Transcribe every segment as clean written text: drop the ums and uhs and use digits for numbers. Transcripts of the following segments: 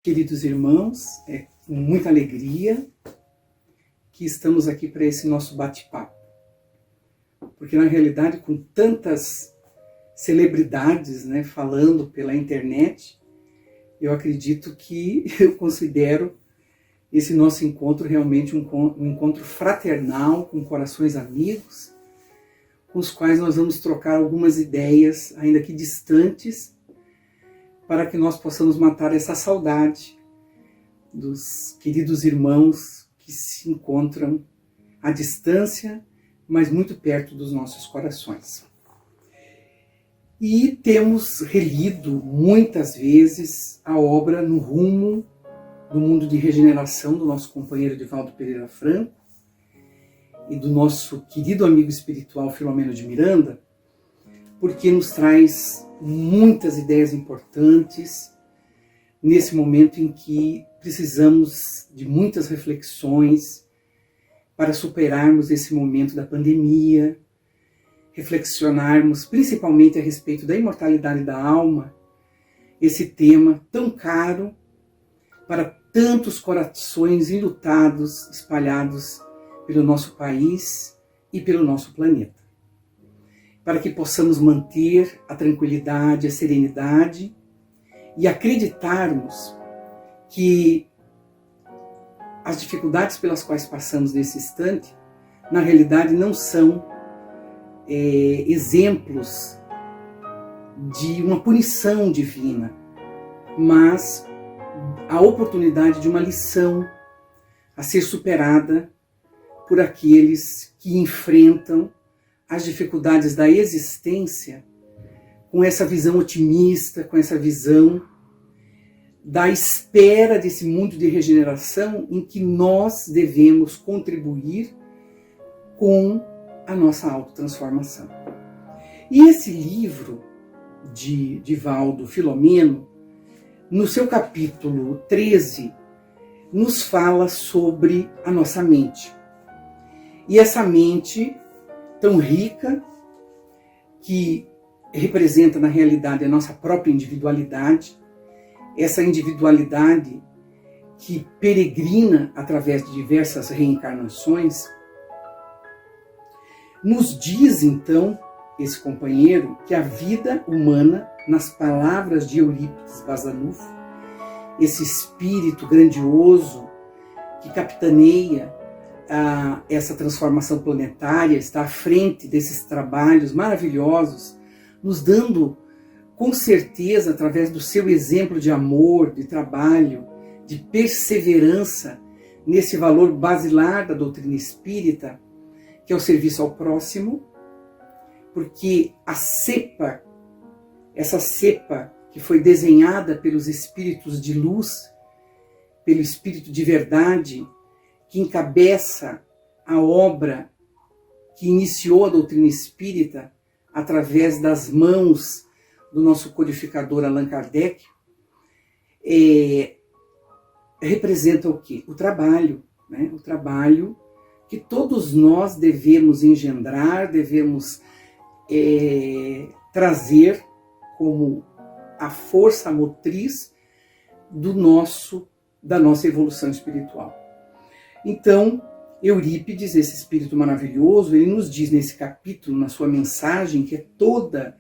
Queridos irmãos, é com muita alegria que estamos aqui para esse nosso bate-papo. Porque na realidade, com tantas celebridades, falando pela internet, eu acredito que eu considero esse nosso encontro realmente um encontro fraternal, com corações amigos, com os quais nós vamos trocar algumas ideias, ainda que distantes, para que nós possamos matar essa saudade dos queridos irmãos que se encontram à distância, mas muito perto dos nossos corações. E temos relido muitas vezes a obra No Rumo do Mundo de Regeneração do nosso companheiro Divaldo Pereira Franco e do nosso querido amigo espiritual Filomeno de Miranda, porque nos traz muitas ideias importantes nesse momento em que precisamos de muitas reflexões para superarmos esse momento da pandemia, reflexionarmos principalmente a respeito da imortalidade da alma, esse tema tão caro para tantos corações enlutados, espalhados pelo nosso país e pelo nosso planeta. Para que possamos manter a tranquilidade, a serenidade e acreditarmos que as dificuldades pelas quais passamos nesse instante, na realidade não são exemplos de uma punição divina, mas a oportunidade de uma lição a ser superada por aqueles que enfrentam as dificuldades da existência com essa visão otimista, com essa visão da espera desse mundo de regeneração em que nós devemos contribuir com a nossa autotransformação. E esse livro de Divaldo Filomeno, no seu capítulo 13, nos fala sobre a nossa mente. E essa mente tão rica, que representa na realidade a nossa própria individualidade, essa individualidade que peregrina através de diversas reencarnações, nos diz então, esse companheiro, que a vida humana, nas palavras de Eurípides Bassanufo, esse espírito grandioso que capitaneia essa transformação planetária, está à frente desses trabalhos maravilhosos, nos dando, com certeza, através do seu exemplo de amor, de trabalho, de perseverança, nesse valor basilar da doutrina espírita, que é o serviço ao próximo, porque a cepa, essa cepa que foi desenhada pelos espíritos de luz, pelo espírito de verdade, que encabeça a obra que iniciou a doutrina espírita através das mãos do nosso codificador Allan Kardec, representa o quê? O trabalho, o trabalho que todos nós devemos engendrar, devemos trazer como a força motriz da nossa evolução espiritual. Então, Eurípides, esse espírito maravilhoso, ele nos diz nesse capítulo, na sua mensagem, que é toda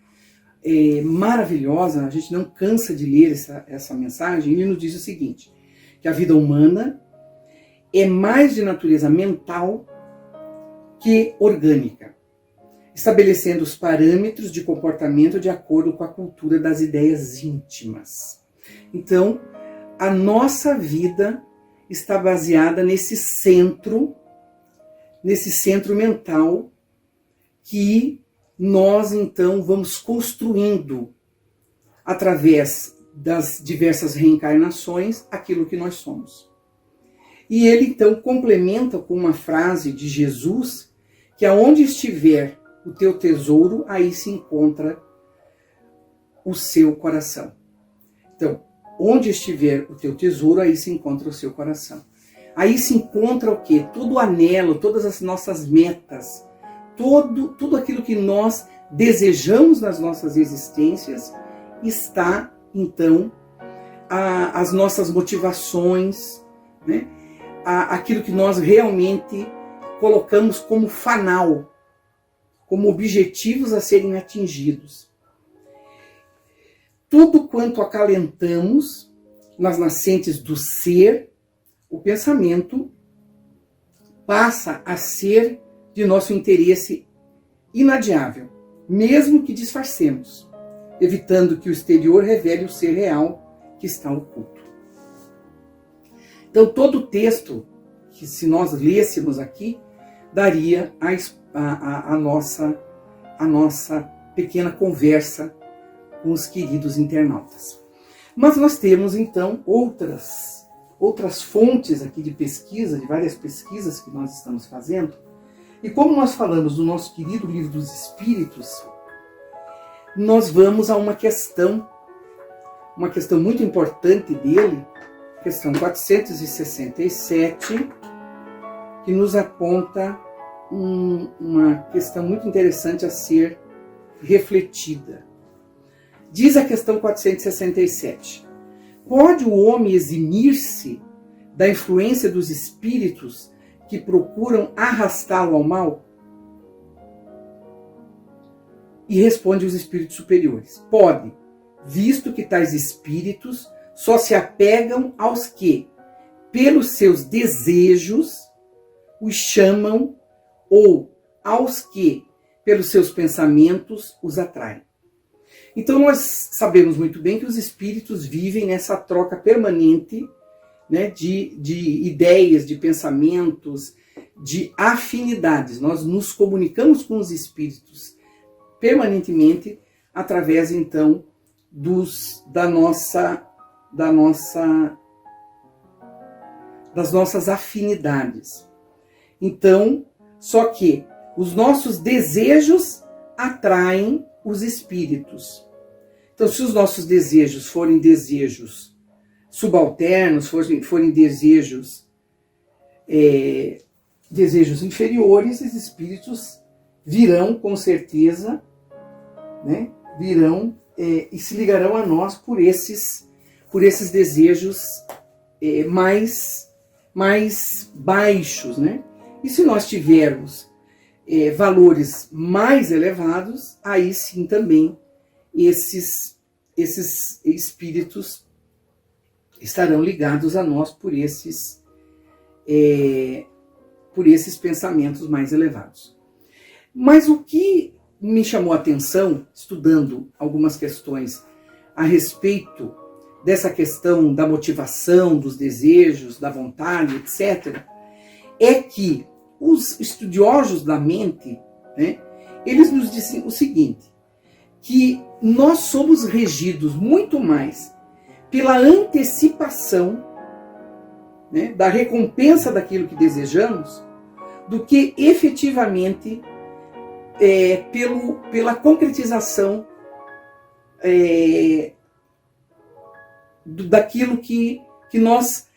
maravilhosa, a gente não cansa de ler essa mensagem, ele nos diz o seguinte, que a vida humana é mais de natureza mental que orgânica, estabelecendo os parâmetros de comportamento de acordo com a cultura das ideias íntimas. Então, a nossa vida está baseada nesse centro mental que nós, então, vamos construindo através das diversas reencarnações aquilo que nós somos. E ele, então, complementa com uma frase de Jesus, que aonde estiver o teu tesouro, aí se encontra o seu coração. Então, onde estiver o teu tesouro, aí se encontra o seu coração. Aí se encontra o quê? Todo o anelo, todas as nossas metas, tudo aquilo que nós desejamos nas nossas existências está, então, as nossas motivações, né? Aquilo que nós realmente colocamos como fanal, como objetivos a serem atingidos. Tudo quanto acalentamos nas nascentes do ser, o pensamento passa a ser de nosso interesse inadiável, mesmo que disfarcemos, evitando que o exterior revele o ser real que está oculto. Então, todo o texto, que se nós lêssemos aqui, daria a nossa pequena conversa com os queridos internautas. Mas nós temos, então, outras fontes aqui de pesquisa, de várias pesquisas que nós estamos fazendo. E como nós falamos do nosso querido Livro dos Espíritos, nós vamos a uma questão muito importante dele, questão 467, que nos aponta uma questão muito interessante a ser refletida. Diz a questão 467: pode o homem eximir-se da influência dos espíritos que procuram arrastá-lo ao mal? E responde os espíritos superiores: pode, visto que tais espíritos só se apegam aos que, pelos seus desejos, os chamam, ou aos que, pelos seus pensamentos, os atraem. Então nós sabemos muito bem que os espíritos vivem nessa troca permanente, né, de ideias, de pensamentos, de afinidades. Nós nos comunicamos com os espíritos permanentemente através, então, das nossas afinidades. Então, só que os nossos desejos atraem os espíritos. Então, se os nossos desejos forem desejos subalternos, forem desejos inferiores, os espíritos virão com certeza, né? Virão e se ligarão a nós por esses desejos mais baixos, né? E se nós tivermos valores mais elevados, aí sim também esses espíritos estarão ligados a nós por esses pensamentos mais elevados. Mas o que me chamou a atenção, estudando algumas questões a respeito dessa questão da motivação, dos desejos, da vontade, etc., é que os estudiosos da mente, né, eles nos dizem o seguinte, que nós somos regidos muito mais pela antecipação, né, da recompensa daquilo que desejamos, do que efetivamente pela concretização daquilo que nós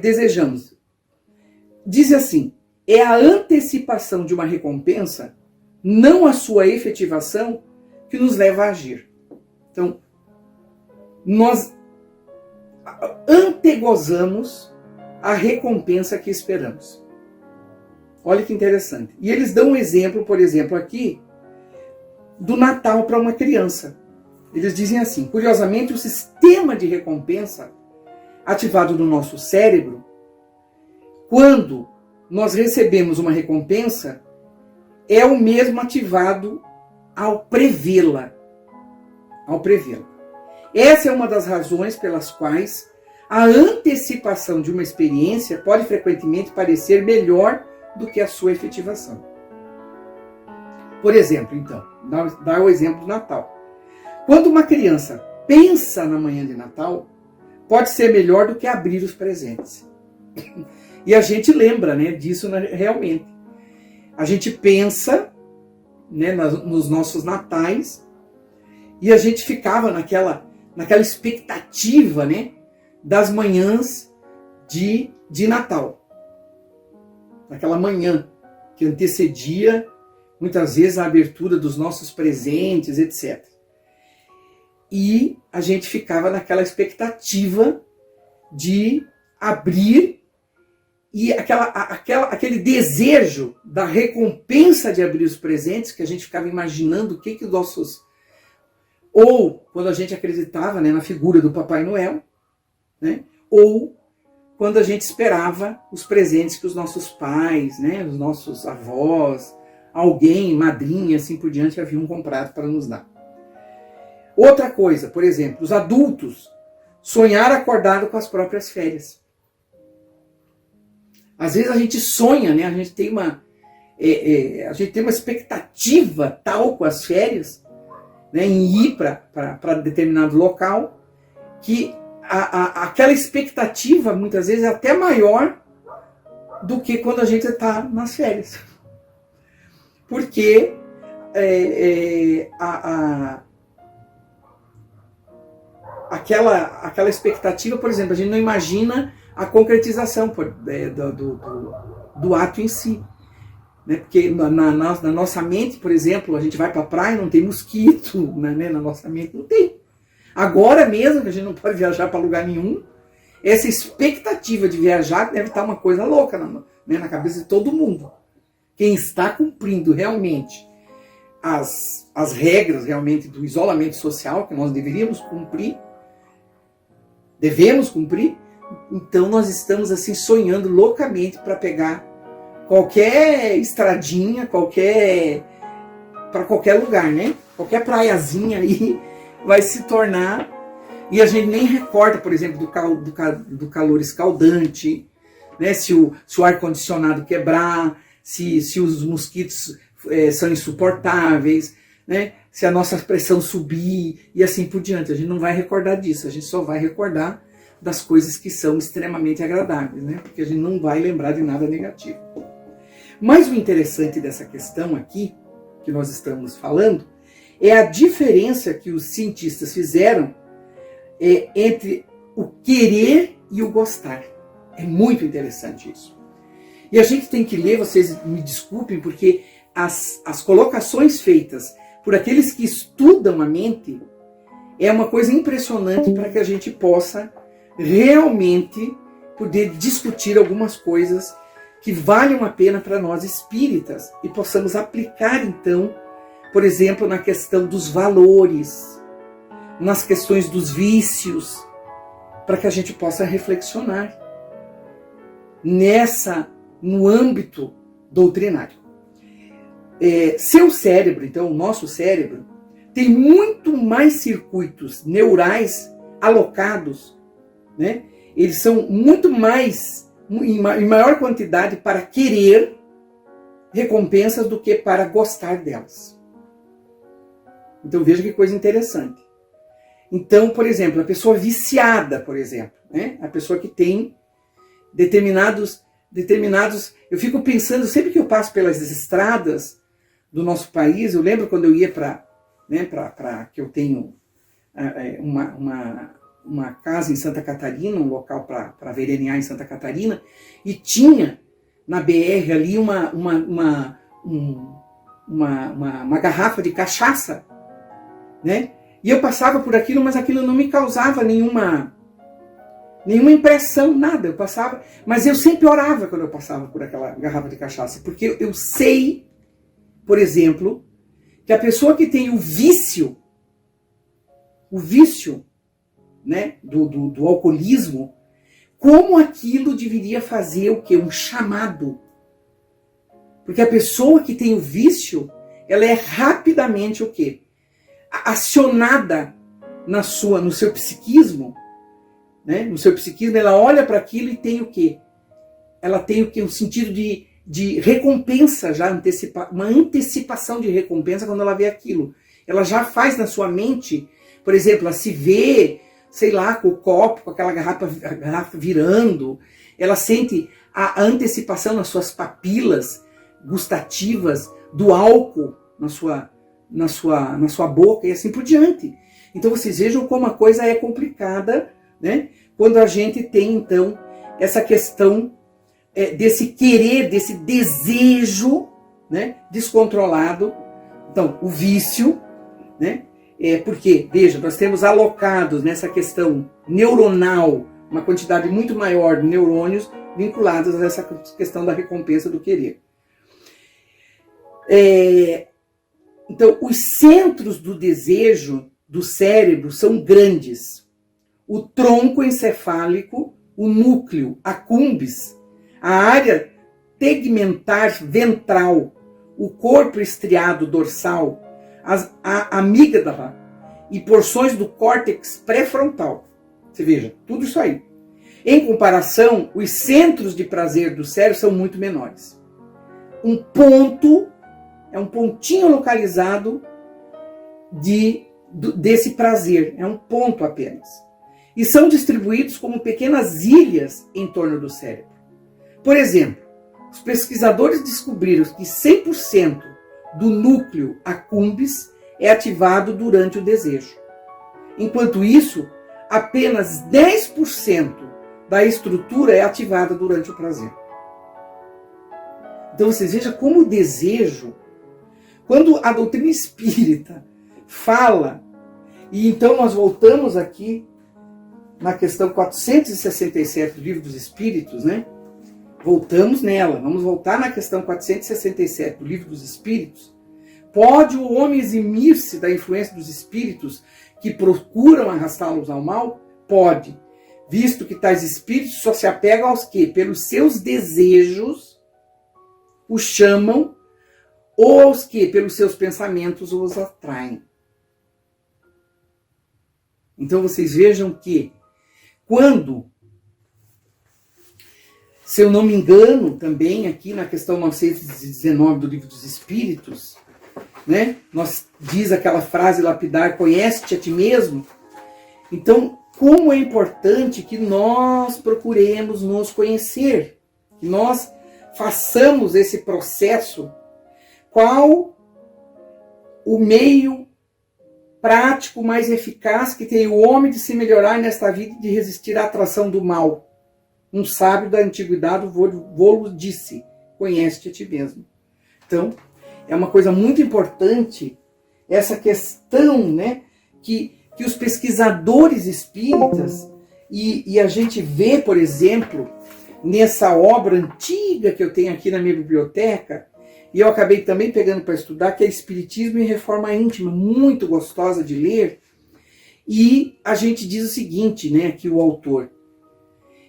desejamos. Diz assim: é a antecipação de uma recompensa, não a sua efetivação, que nos leva a agir. Então, nós antegozamos a recompensa que esperamos. Olha que interessante. E eles dão um exemplo, por exemplo, aqui, do Natal para uma criança. Eles dizem assim: curiosamente, o sistema de recompensa ativado no nosso cérebro, quando nós recebemos uma recompensa, é o mesmo ativado ao prevê-la. Essa é uma das razões pelas quais a antecipação de uma experiência pode frequentemente parecer melhor do que a sua efetivação. Por exemplo, então, dá o exemplo do Natal. Quando uma criança pensa na manhã de Natal, pode ser melhor do que abrir os presentes. E a gente lembra, né, disso realmente. A gente pensa, né, nos nossos natais, e a gente ficava naquela expectativa, né, das manhãs de Natal. Naquela manhã que antecedia, muitas vezes, a abertura dos nossos presentes, etc. e a gente ficava naquela expectativa de abrir, e aquele desejo da recompensa de abrir os presentes, que a gente ficava imaginando o que os nossos... Ou quando a gente acreditava, né, na figura do Papai Noel, né, ou quando a gente esperava os presentes que os nossos pais, né, os nossos avós, alguém, madrinha, assim por diante, haviam comprado para nos dar. Outra coisa, por exemplo, os adultos sonhar acordado com as próprias férias. Às vezes a gente sonha, né? A gente tem uma expectativa tal com as férias, né, em ir para determinado local, que aquela expectativa muitas vezes é até maior do que quando a gente está nas férias. Porque aquela expectativa, por exemplo, a gente não imagina a concretização do ato em si. Né? Porque na nossa mente, por exemplo, a gente vai para a praia, não tem mosquito, né? Na nossa mente não tem. Agora mesmo, que a gente não pode viajar para lugar nenhum, essa expectativa de viajar deve estar uma coisa louca na cabeça de todo mundo. Quem está cumprindo realmente as regras realmente do isolamento social, que nós devemos cumprir, então nós estamos assim sonhando loucamente para pegar qualquer estradinha, para qualquer lugar, né? Qualquer praiazinha aí vai se tornar, e a gente nem recorda, por exemplo, do calor escaldante, né? Se o ar-condicionado quebrar, se os mosquitos são insuportáveis, né? Se a nossa pressão subir e assim por diante. A gente não vai recordar disso, a gente só vai recordar das coisas que são extremamente agradáveis, né? Porque a gente não vai lembrar de nada negativo. Mas o interessante dessa questão aqui, que nós estamos falando, é a diferença que os cientistas fizeram entre o querer e o gostar. É muito interessante isso. E a gente tem que ler, vocês me desculpem, porque as colocações feitas por aqueles que estudam a mente é uma coisa impressionante para que a gente possa realmente poder discutir algumas coisas que valham a pena para nós espíritas e possamos aplicar então, por exemplo, na questão dos valores, nas questões dos vícios, para que a gente possa reflexionar no âmbito doutrinário. Seu cérebro, então, o nosso cérebro, tem muito mais circuitos neurais alocados, né? Eles são muito mais, em maior quantidade, para querer recompensas do que para gostar delas. Então veja que coisa interessante. Então, por exemplo, a pessoa viciada, por exemplo, né? A pessoa que tem determinados... Eu fico pensando, sempre que eu passo pelas estradas do nosso país, eu lembro quando eu ia que eu tenho uma casa em Santa Catarina, um local para veranear em Santa Catarina, e tinha na BR ali uma garrafa de cachaça, né? E eu passava por aquilo, mas aquilo não me causava nenhuma impressão, nada. Eu passava, mas eu sempre orava quando eu passava por aquela garrafa de cachaça, porque eu sei, por exemplo, que a pessoa que tem o vício, né, do alcoolismo, como aquilo deveria fazer o quê? Um chamado. Porque a pessoa que tem o vício, ela é rapidamente o quê? Acionada no seu psiquismo, né? No seu psiquismo, ela olha para aquilo e tem o quê? Ela tem o quê? Um sentido de recompensa, já uma antecipação de recompensa quando ela vê aquilo. Ela já faz na sua mente, por exemplo, ela se vê, sei lá, com o copo, com aquela garrafa virando, ela sente a antecipação nas suas papilas gustativas do álcool na sua boca e assim por diante. Então vocês vejam como a coisa é complicada, né? Quando a gente tem então essa questão desse querer, desse desejo, né, descontrolado. Então o vício, né, Porque, veja, nós temos alocados nessa questão neuronal uma quantidade muito maior de neurônios vinculados a essa questão da recompensa do querer. Então, os centros do desejo do cérebro são grandes. O tronco encefálico, o núcleo accumbens, a área tegmentar ventral, o corpo estriado dorsal, a amígdala e porções do córtex pré-frontal. Você veja, tudo isso aí. Em comparação, os centros de prazer do cérebro são muito menores. Um ponto, é um pontinho localizado desse prazer, é um ponto apenas. E são distribuídos como pequenas ilhas em torno do cérebro. Por exemplo, os pesquisadores descobriram que 100% do núcleo accumbens é ativado durante o desejo. Enquanto isso, apenas 10% da estrutura é ativada durante o prazer. Então vocês vejam como o desejo, quando a doutrina espírita fala, e então nós voltamos aqui na questão 467 do Livro dos Espíritos, né? Voltamos nela, vamos voltar na questão 467 do Livro dos Espíritos. Pode o homem eximir-se da influência dos espíritos que procuram arrastá-los ao mal? Pode, visto que tais espíritos só se apegam aos que, pelos seus desejos, os chamam, ou aos que, pelos seus pensamentos, os atraem. Então vocês vejam que, quando, se eu não me engano, também aqui na questão 919 do Livro dos Espíritos, né, diz aquela frase lapidar, conhece-te a ti mesmo. Então, como é importante que nós procuremos nos conhecer, que nós façamos esse processo. Qual o meio prático mais eficaz que tem o homem de se melhorar nesta vida e de resistir à atração do mal? Um sábio da antiguidade vô-lo disse, conhece-te a ti mesmo. Então, é uma coisa muito importante essa questão, né, que os pesquisadores espíritas, e a gente vê, por exemplo, nessa obra antiga que eu tenho aqui na minha biblioteca, e eu acabei também pegando para estudar, que é Espiritismo e Reforma Íntima, muito gostosa de ler, e a gente diz o seguinte, né, aqui o autor,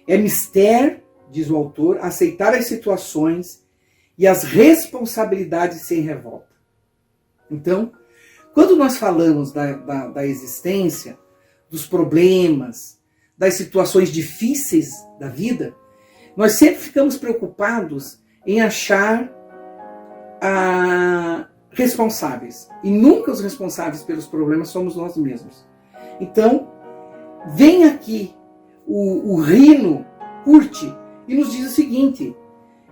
é mister, diz o autor, aceitar as situações e as responsabilidades sem revolta. Então, quando nós falamos da existência, dos problemas, das situações difíceis da vida, nós sempre ficamos preocupados em achar responsáveis. E nunca os responsáveis pelos problemas somos nós mesmos. Então, vem aqui o Rino Curti e nos diz o seguinte,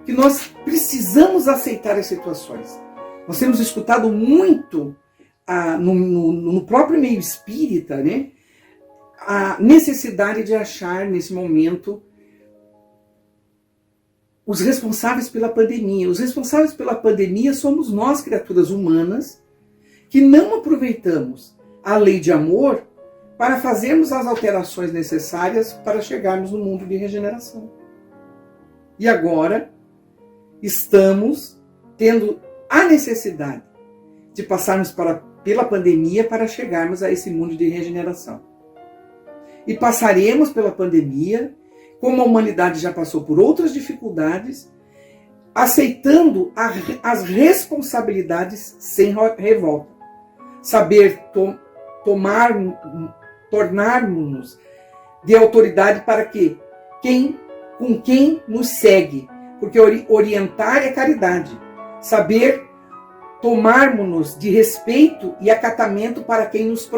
que nós precisamos aceitar as situações. Nós temos escutado muito no próprio meio espírita, né, a necessidade de achar nesse momento os responsáveis pela pandemia. Os responsáveis pela pandemia somos nós, criaturas humanas, que não aproveitamos a lei de amor para fazermos as alterações necessárias para chegarmos no mundo de regeneração. E agora estamos tendo a necessidade de passarmos pela pandemia para chegarmos a esse mundo de regeneração. E passaremos pela pandemia, como a humanidade já passou por outras dificuldades, aceitando as responsabilidades sem revolta. Saber tornarmos-nos de autoridade para que com quem nos segue, porque orientar é caridade. Saber tomarmos-nos de respeito e acatamento para quem nos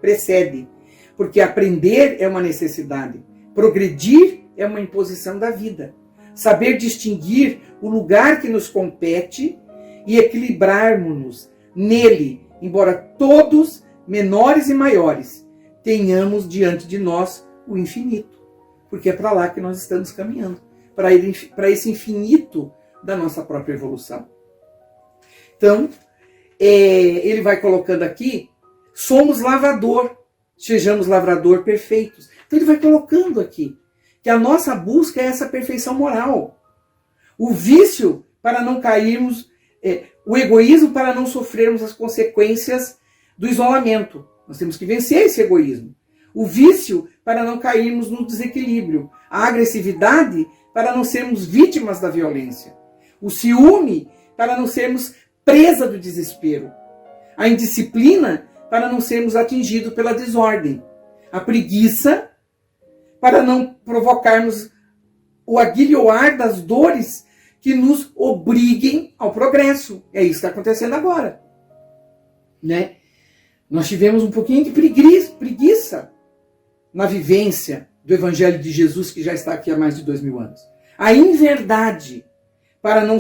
precede, porque aprender é uma necessidade, progredir é uma imposição da vida. Saber distinguir o lugar que nos compete e equilibrarmos-nos nele, embora todos, menores e maiores, tenhamos diante de nós o infinito, porque é para lá que nós estamos caminhando, para esse infinito da nossa própria evolução. Então, ele vai colocando aqui somos lavador, sejamos lavrador perfeitos. Então ele vai colocando aqui que a nossa busca é essa perfeição moral. O vício para não cairmos, o egoísmo para não sofrermos as consequências do isolamento. Nós temos que vencer esse egoísmo. O vício para não cairmos no desequilíbrio. A agressividade para não sermos vítimas da violência. O ciúme para não sermos presa do desespero. A indisciplina para não sermos atingidos pela desordem. A preguiça para não provocarmos o aguilhoar das dores que nos obriguem ao progresso. É isso que está acontecendo agora. Né? Nós tivemos um pouquinho de preguiça na vivência do Evangelho de Jesus, que já está aqui há mais de 2000 anos. A inverdade, para não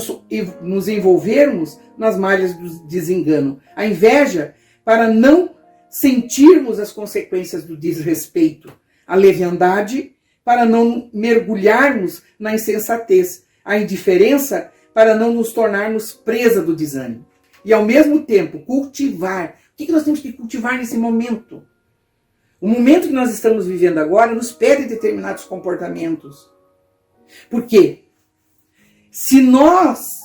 nos envolvermos nas malhas do desengano. A inveja, para não sentirmos as consequências do desrespeito. A leviandade, para não mergulharmos na insensatez. A indiferença, para não nos tornarmos presa do desânimo. E ao mesmo tempo, cultivar. O que nós temos que cultivar nesse momento? O momento que nós estamos vivendo agora nos pede determinados comportamentos. Por quê? Se nós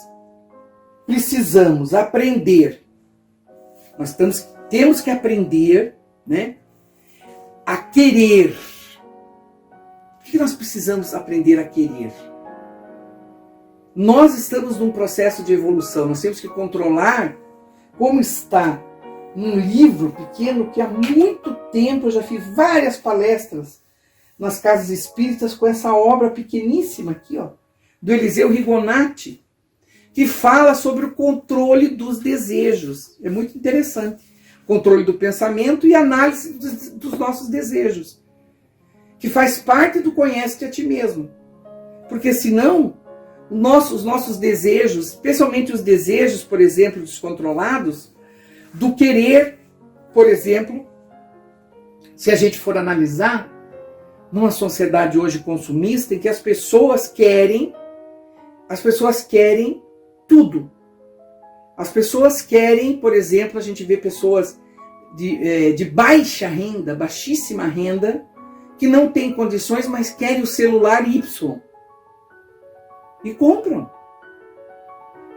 precisamos aprender, nós temos que aprender, né, a querer. O que nós precisamos aprender a querer? Nós estamos num processo de evolução, nós temos que controlar como está num livro pequeno que há muito tempo eu já fiz várias palestras nas casas espíritas com essa obra pequeníssima aqui, ó, do Eliseu Rigonati, que fala sobre o controle dos desejos. É muito interessante. Controle do pensamento e análise dos nossos desejos, que faz parte do conhece-te a ti mesmo. Porque senão, os nossos desejos, especialmente os desejos, por exemplo, descontrolados, do querer, por exemplo, se a gente for analisar, numa sociedade hoje consumista, em que as pessoas querem tudo. As pessoas querem, por exemplo, a gente vê pessoas de baixa renda, baixíssima renda, que não têm condições, mas querem o celular Y. E compram.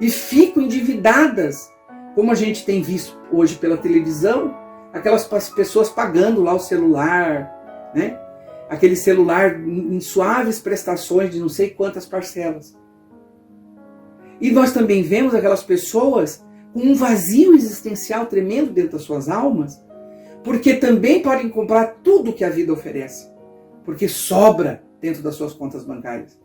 E ficam endividadas, como a gente tem visto hoje pela televisão, aquelas pessoas pagando lá o celular, né? Aquele celular em suaves prestações de não sei quantas parcelas. E nós também vemos aquelas pessoas com um vazio existencial tremendo dentro das suas almas, porque também podem comprar tudo que a vida oferece, porque sobra dentro das suas contas bancárias.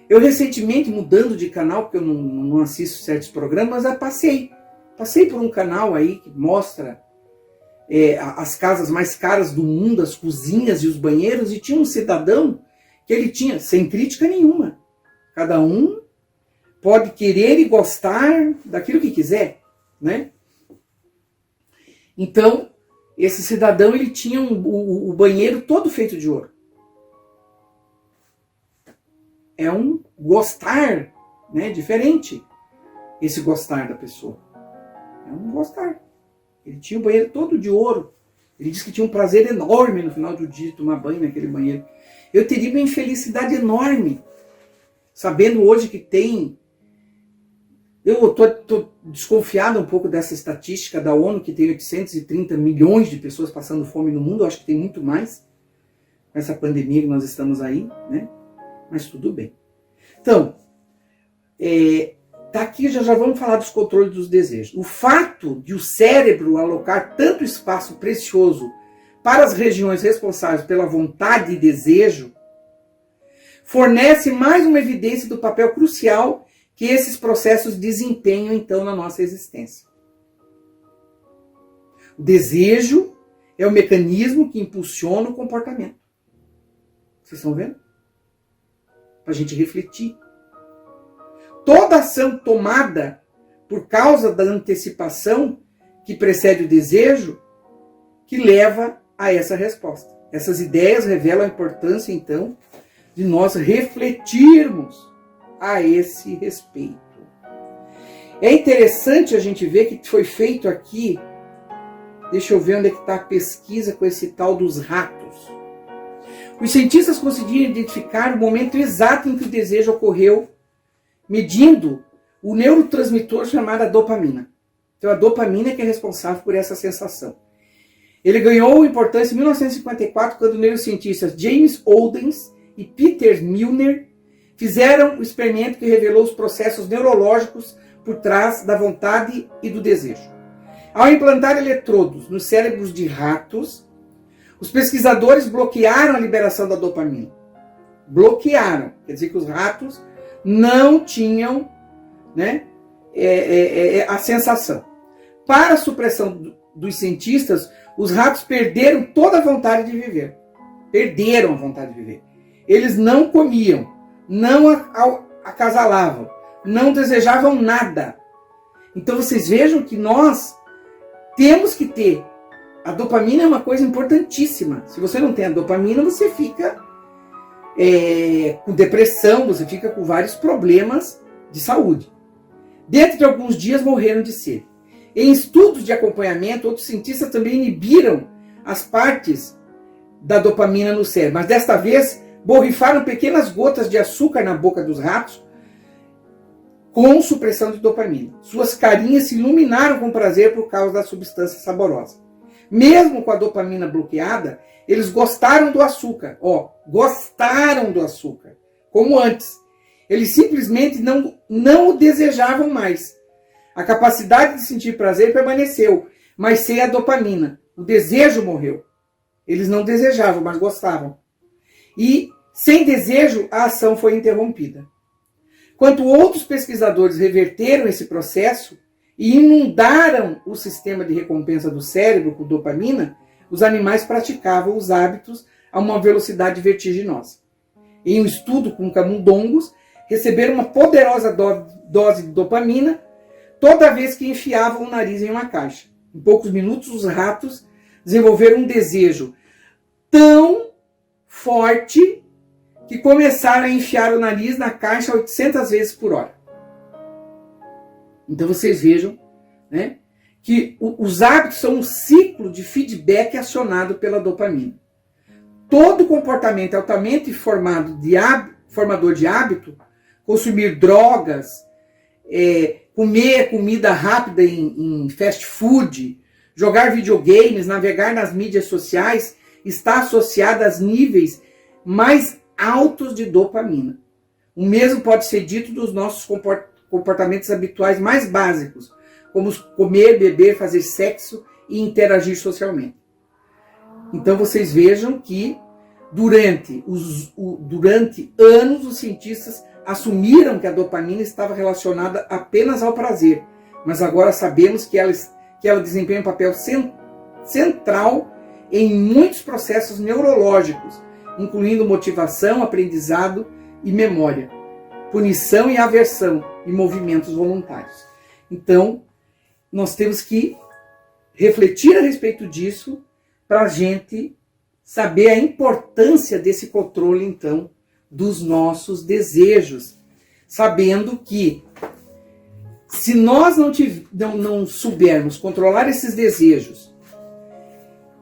Eu recentemente, mudando de canal, porque eu não assisto certos programas, mas passei por um canal aí que mostra as casas mais caras do mundo, as cozinhas e os banheiros, e tinha um cidadão que ele tinha, sem crítica nenhuma, cada um pode querer e gostar daquilo que quiser, né? Então, esse cidadão, ele tinha o banheiro todo feito de ouro. É um gostar, né, diferente, esse gostar da pessoa. É um gostar. Ele tinha o banheiro todo de ouro. Ele disse que tinha um prazer enorme no final do dia de tomar banho naquele banheiro. Eu teria uma infelicidade enorme, sabendo hoje que tem... Eu estou desconfiado um pouco dessa estatística da ONU, que tem 830 milhões de pessoas passando fome no mundo. Eu acho que tem muito mais com essa pandemia que nós estamos aí, né? Mas tudo bem. Então, tá aqui, já vamos falar dos controles dos desejos. O fato de o cérebro alocar tanto espaço precioso para as regiões responsáveis pela vontade e desejo fornece mais uma evidência do papel crucial que esses processos desempenham, então, na nossa existência. O desejo é o mecanismo que impulsiona o comportamento. Vocês estão vendo? Para a gente refletir. Toda ação tomada por causa da antecipação que precede o desejo, que leva a essa resposta. Essas ideias revelam a importância, então, de nós refletirmos a esse respeito. É interessante a gente ver que foi feito aqui Deixa eu ver onde é que está a pesquisa com esse tal dos ratos. Os cientistas conseguiram identificar o momento exato em que o desejo ocorreu, medindo o neurotransmissor chamado dopamina. Então a dopamina é que é responsável por essa sensação. Ele ganhou importância em 1954, quando neurocientistas James Oldens e Peter Milner fizeram o experimento que revelou os processos neurológicos por trás da vontade e do desejo. Ao implantar eletrodos nos cérebros de ratos, os pesquisadores bloquearam a liberação da dopamina. Bloquearam. Quer dizer que os ratos não tinham, né, a sensação. Para a supressão dos cientistas, os ratos perderam toda a vontade de viver. Perderam a vontade de viver. Eles não comiam, não acasalavam, não desejavam nada. Então vocês vejam que nós temos que ter. A dopamina é uma coisa importantíssima. Se você não tem a dopamina, você fica com depressão, você fica com vários problemas de saúde. Dentro de alguns dias morreram de sede. Em estudos de acompanhamento, outros cientistas também inibiram as partes da dopamina no cérebro, mas desta vez borrifaram pequenas gotas de açúcar na boca dos ratos com supressão de dopamina. Suas carinhas se iluminaram com prazer por causa da substância saborosa. Mesmo com a dopamina bloqueada, eles gostaram do açúcar. Gostaram do açúcar, como antes. Eles simplesmente não o desejavam mais. A capacidade de sentir prazer permaneceu, mas sem a dopamina. O desejo morreu. Eles não desejavam, mas gostavam. E, sem desejo, a ação foi interrompida. Quando outros pesquisadores reverteram esse processo e inundaram o sistema de recompensa do cérebro com dopamina, os animais praticavam os hábitos a uma velocidade vertiginosa. Em um estudo com camundongos, receberam uma poderosa dose de dopamina toda vez que enfiavam o nariz em uma caixa. Em poucos minutos, os ratos desenvolveram um desejo tão forte que começaram a enfiar o nariz na caixa 800 vezes por hora. Então vocês vejam, né, que os hábitos são um ciclo de feedback acionado pela dopamina. Todo comportamento altamente formador de hábito, consumir drogas, comer comida rápida em fast food, jogar videogames, navegar nas mídias sociais, está associado a níveis mais altos de dopamina. O mesmo pode ser dito dos nossos comportamentos habituais mais básicos, como comer, beber, fazer sexo e interagir socialmente. Então vocês vejam que durante anos os cientistas assumiram que a dopamina estava relacionada apenas ao prazer, mas agora sabemos que ela desempenha um papel central em muitos processos neurológicos, incluindo motivação, aprendizado e memória, punição e aversão e movimentos voluntários. Então, nós temos que refletir a respeito disso para a gente saber a importância desse controle, então, dos nossos desejos, sabendo que se nós não soubermos controlar esses desejos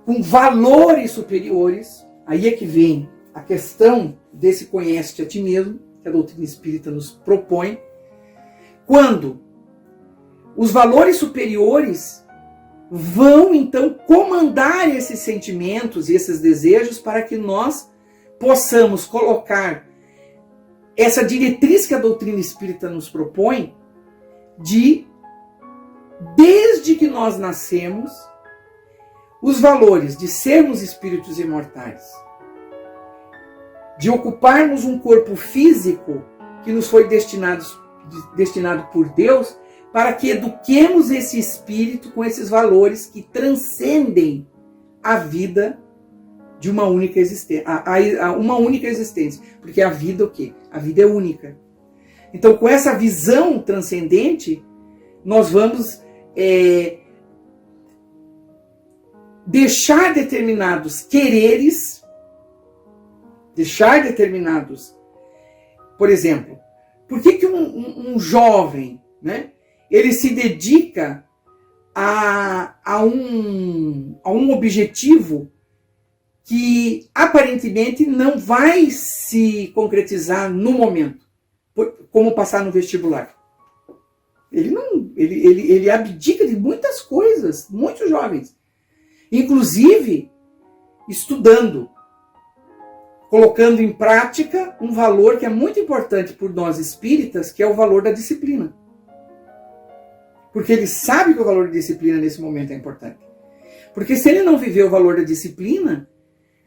com valores superiores, aí é que vem a questão desse conhece-te a ti mesmo, que a doutrina espírita nos propõe, quando os valores superiores vão então comandar esses sentimentos e esses desejos para que nós possamos colocar essa diretriz que a doutrina espírita nos propõe desde que nós nascemos, os valores de sermos espíritos imortais, de ocuparmos um corpo físico que nos foi destinado por Deus, para que eduquemos esse espírito com esses valores que transcendem a vida de uma única existência, uma única existência, porque a vida o quê? A vida é única. Então, com essa visão transcendente, nós vamos deixar determinados quereres, por exemplo, por que um jovem, né, ele se dedica a um objetivo que aparentemente não vai se concretizar no momento, como passar no vestibular. Ele abdica de muitas coisas, muitos jovens, inclusive estudando, colocando em prática um valor que é muito importante por nós espíritas, que é o valor da disciplina. Porque ele sabe que o valor da disciplina nesse momento é importante. Porque se ele não viver o valor da disciplina,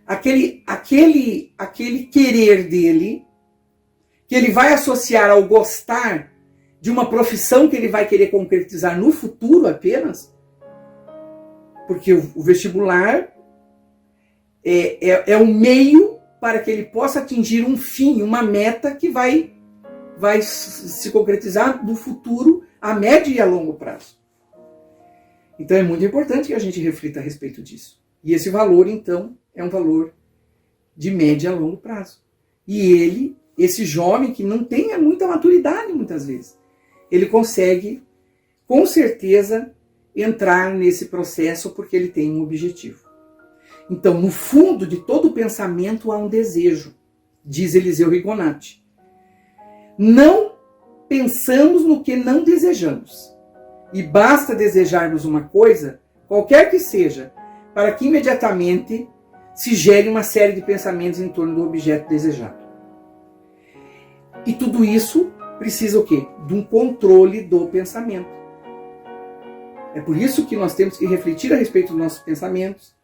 aquele querer dele, que ele vai associar ao gostar de uma profissão que ele vai querer concretizar no futuro apenas, porque o vestibular é um meio para que ele possa atingir um fim, uma meta que vai se concretizar no futuro, a médio e a longo prazo. Então é muito importante que a gente reflita a respeito disso. E esse valor, então, é um valor de médio a longo prazo. E esse jovem que não tem muita maturidade muitas vezes, ele consegue, com certeza, entrar nesse processo porque ele tem um objetivo. Então, no fundo de todo pensamento há um desejo, diz Eliseu Rigonati. Não pensamos no que não desejamos. E basta desejarmos uma coisa, qualquer que seja, para que imediatamente se gere uma série de pensamentos em torno do objeto desejado. E tudo isso precisa o quê? De um controle do pensamento. É por isso que nós temos que refletir a respeito dos nossos pensamentos.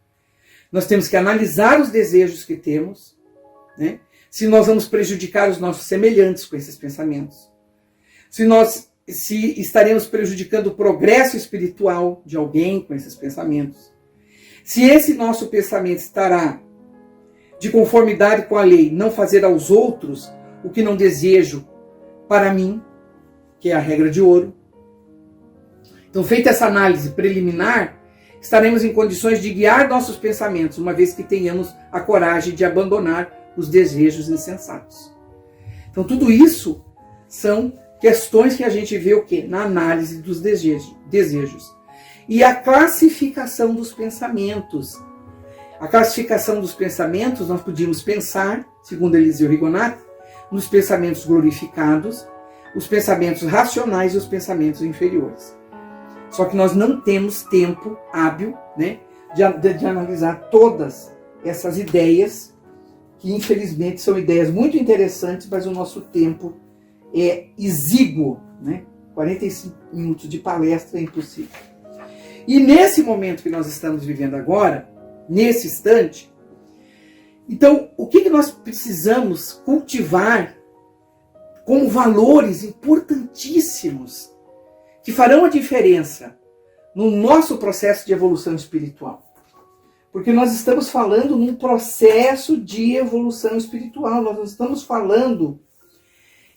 Nós temos que analisar os desejos que temos, né? Se nós vamos prejudicar os nossos semelhantes com esses pensamentos. Se estaremos prejudicando o progresso espiritual de alguém com esses pensamentos. Se esse nosso pensamento estará de conformidade com a lei, não fazer aos outros o que não desejo para mim, que é a regra de ouro. Então, feita essa análise preliminar, estaremos em condições de guiar nossos pensamentos, uma vez que tenhamos a coragem de abandonar os desejos insensatos. Então, tudo isso são questões que a gente vê o quê? Na análise dos desejos. E a classificação dos pensamentos. A classificação dos pensamentos, nós podíamos pensar, segundo Eliseu Rigonati, nos pensamentos glorificados, os pensamentos racionais e os pensamentos inferiores. Só que nós não temos tempo hábil, né, de analisar todas essas ideias, que infelizmente são ideias muito interessantes, mas o nosso tempo é exíguo, né? 45 minutos de palestra é impossível. E nesse momento que nós estamos vivendo agora, nesse instante, então o que nós precisamos cultivar como valores importantíssimos que farão a diferença no nosso processo de evolução espiritual? Porque nós estamos falando num processo de evolução espiritual, nós não estamos falando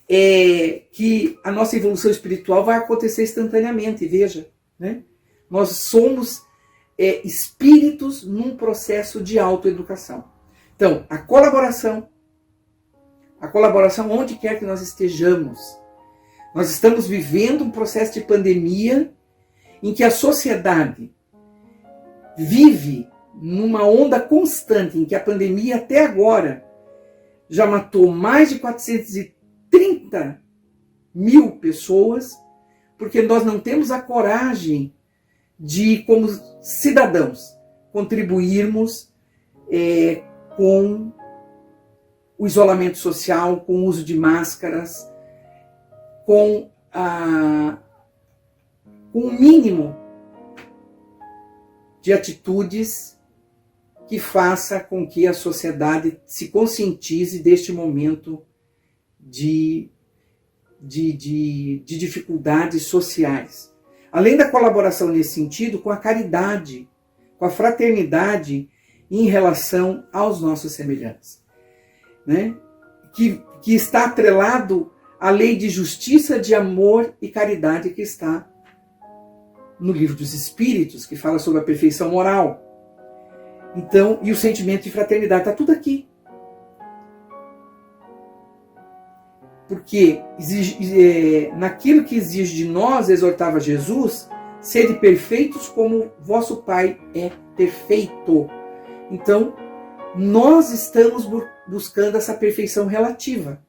que a nossa evolução espiritual vai acontecer instantaneamente, veja, né? Nós somos espíritos num processo de autoeducação. Então, a colaboração onde quer que nós estejamos. Nós estamos vivendo um processo de pandemia em que a sociedade vive numa onda constante, em que a pandemia até agora já matou mais de 430 mil pessoas, porque nós não temos a coragem de, como cidadãos, contribuirmos com o isolamento social, com o uso de máscaras, com o mínimo de atitudes que faça com que a sociedade se conscientize deste momento de dificuldades sociais. Além da colaboração nesse sentido, com a caridade, com a fraternidade em relação aos nossos semelhantes, né? Que está atrelado à lei de justiça, de amor e caridade que está no Livro dos Espíritos, que fala sobre a perfeição moral. Então, e o sentimento de fraternidade, está tudo aqui. Porque naquilo que exige de nós, exortava Jesus, sede perfeitos como vosso Pai é perfeito. Então, nós estamos buscando essa perfeição relativa.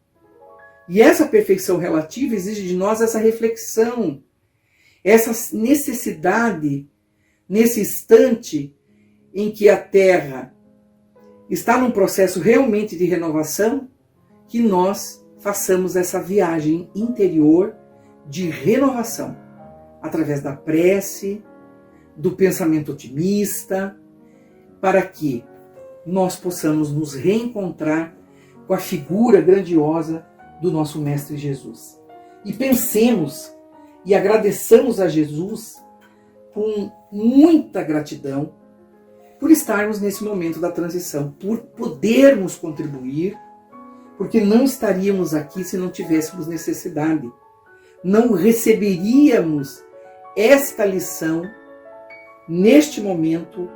E essa perfeição relativa exige de nós essa reflexão, essa necessidade, nesse instante em que a Terra está num processo realmente de renovação, que nós façamos essa viagem interior de renovação, através da prece, do pensamento otimista, para que nós possamos nos reencontrar com a figura grandiosa do nosso Mestre Jesus. E pensemos e agradeçamos a Jesus com muita gratidão por estarmos nesse momento da transição, por podermos contribuir, porque não estaríamos aqui se não tivéssemos necessidade. Não receberíamos esta lição neste momento,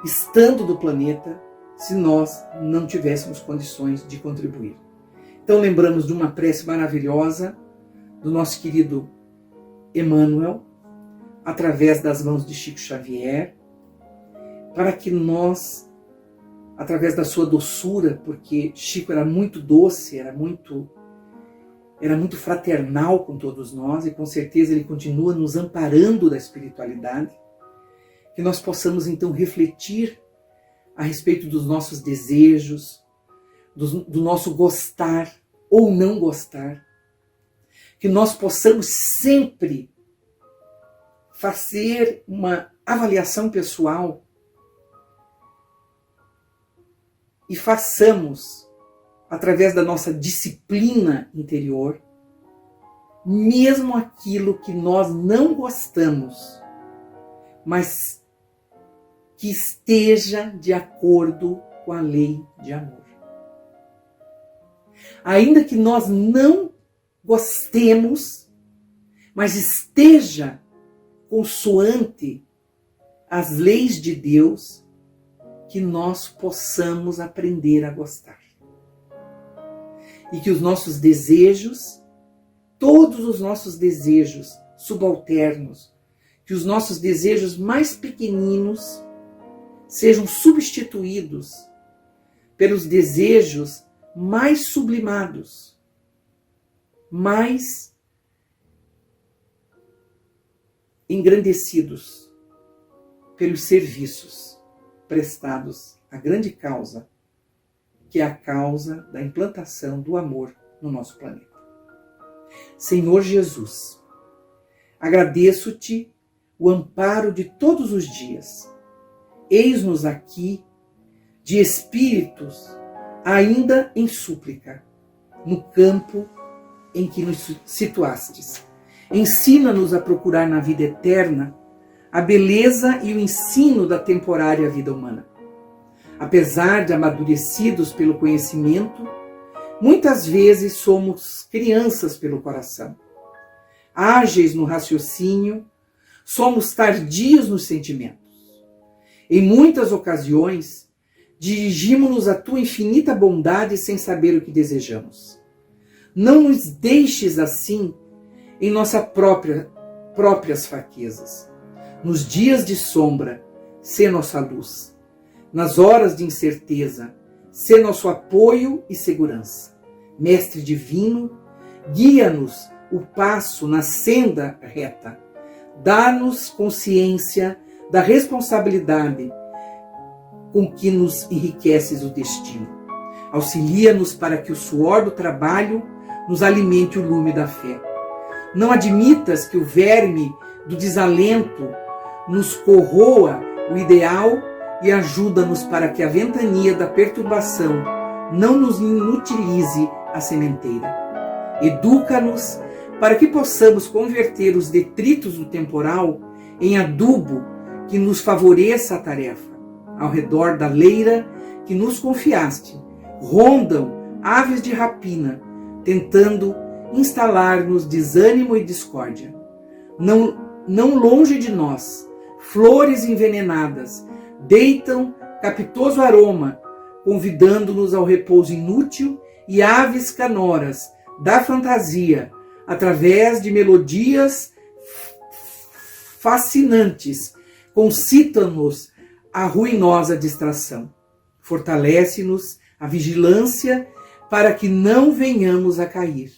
estando do planeta, se nós não tivéssemos condições de contribuir. Então lembramos de uma prece maravilhosa do nosso querido Emmanuel, através das mãos de Chico Xavier, para que nós, através da sua doçura, porque Chico era muito doce, era muito fraternal com todos nós, e com certeza ele continua nos amparando da espiritualidade, que nós possamos então refletir a respeito dos nossos desejos, do nosso gostar ou não gostar, que nós possamos sempre fazer uma avaliação pessoal e façamos, através da nossa disciplina interior, mesmo aquilo que nós não gostamos, mas que esteja de acordo com a lei de amor. Ainda que nós não gostemos, mas esteja consoante as leis de Deus, que nós possamos aprender a gostar. E que os nossos desejos, todos os nossos desejos subalternos, que os nossos desejos mais pequeninos sejam substituídos pelos desejos mais sublimados, mais engrandecidos pelos serviços prestados à grande causa, que é a causa da implantação do amor no nosso planeta. Senhor Jesus, agradeço-te o amparo de todos os dias. Eis-nos aqui, de espíritos ainda em súplica, no campo em que nos situastes. Ensina-nos a procurar na vida eterna a beleza e o ensino da temporária vida humana. Apesar de amadurecidos pelo conhecimento, muitas vezes somos crianças pelo coração. Ágeis no raciocínio, somos tardios nos sentimentos. Em muitas ocasiões, dirigimos-nos à tua infinita bondade sem saber o que desejamos. Não nos deixes assim em nossas próprias fraquezas. Nos dias de sombra, sê nossa luz. Nas horas de incerteza, sê nosso apoio e segurança. Mestre divino, guia-nos o passo na senda reta. Dá-nos consciência da responsabilidade com que nos enriqueces o destino. Auxilia-nos para que o suor do trabalho nos alimente o lume da fé. Não admitas que o verme do desalento nos corroa o ideal e ajuda-nos para que a ventania da perturbação não nos inutilize a sementeira. Educa-nos para que possamos converter os detritos do temporal em adubo que nos favoreça a tarefa. Ao redor da leira que nos confiaste, rondam aves de rapina, tentando instalar-nos desânimo e discórdia. Não longe de nós, flores envenenadas deitam capitoso aroma, convidando-nos ao repouso inútil, e aves canoras da fantasia, através de melodias fascinantes concitam-nos a ruinosa distração. Fortalece-nos a vigilância para que não venhamos a cair.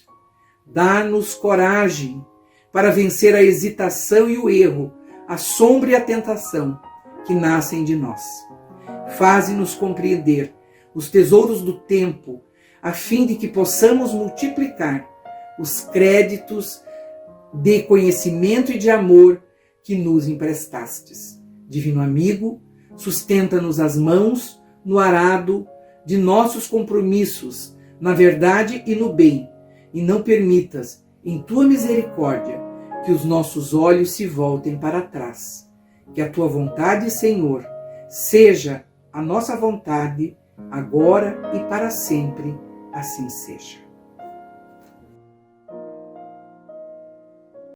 Dá-nos coragem para vencer a hesitação e o erro, a sombra e a tentação que nascem de nós. Faze-nos compreender os tesouros do tempo, a fim de que possamos multiplicar os créditos de conhecimento e de amor que nos emprestastes. Divino amigo, sustenta-nos as mãos no arado de nossos compromissos, na verdade e no bem, e não permitas, em tua misericórdia, que os nossos olhos se voltem para trás. Que a tua vontade, Senhor, seja a nossa vontade, agora e para sempre, assim seja.